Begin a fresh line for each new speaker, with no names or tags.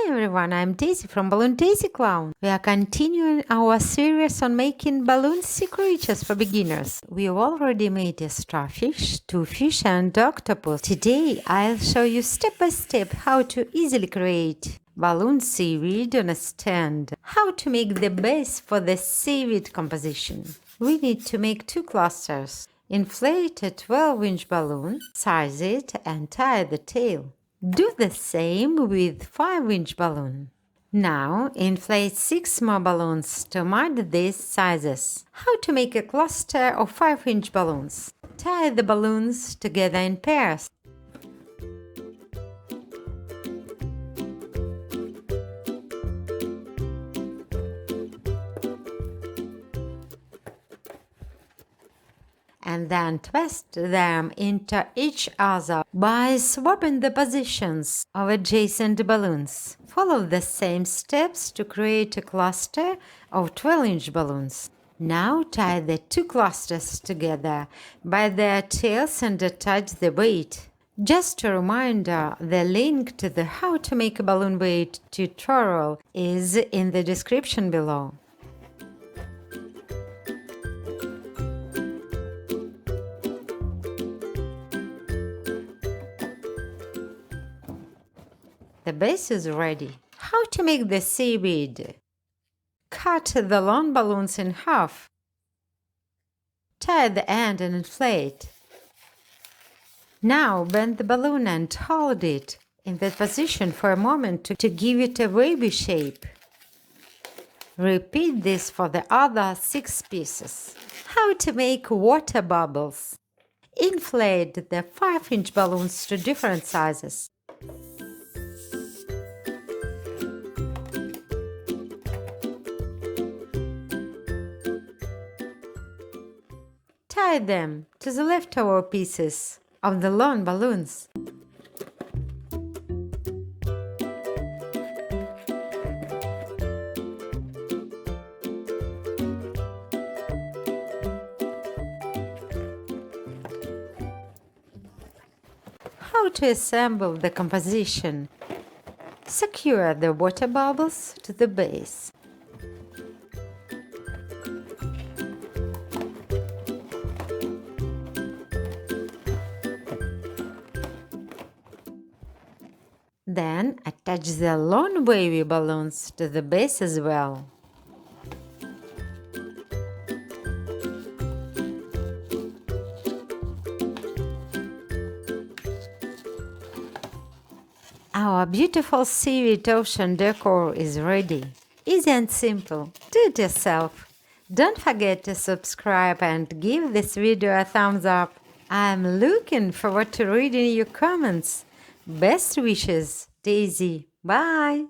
Hi everyone, I'm Daisy from Balloon Daisy Clown. We are continuing our series on making balloon decorators for beginners. We have already made a starfish, two fish and octopus. Today I'll show you step by step how to easily create balloon seaweed on a stand. How to make the base for the seaweed composition. We need to make two clusters. Inflate a 12-inch balloon, size it and tie the tail. Do the same with 5-inch balloon. Now inflate 6 more balloons to match these sizes. How to make a cluster of 5-inch balloons. Tie the balloons together in pairs. And then twist them into each other by swapping the positions of adjacent balloons. Follow the same steps to create a cluster of 12-inch balloons. Now tie the two clusters together by their tails and attach the weight. Just a reminder, the link to the How to Make a Balloon Weight tutorial is in the description below. The base is ready. How to make the seaweed? Cut the long balloons in half. Tie the end and inflate. Now bend the balloon and hold it in that position for a moment to give it a wavy shape. Repeat this for the other 6 pieces. How to make water bubbles? Inflate the 5-inch balloons to different sizes. Tie them to the leftover pieces of the long balloons. How to assemble the composition? Secure the water bubbles to the base. Then attach the long wavy balloons to the base as well. Our beautiful seaweed ocean decor is ready. Easy and simple. Do it yourself. Don't forget to subscribe and give this video a thumbs up. I'm looking forward to reading your comments. Best wishes, Daisy. Bye!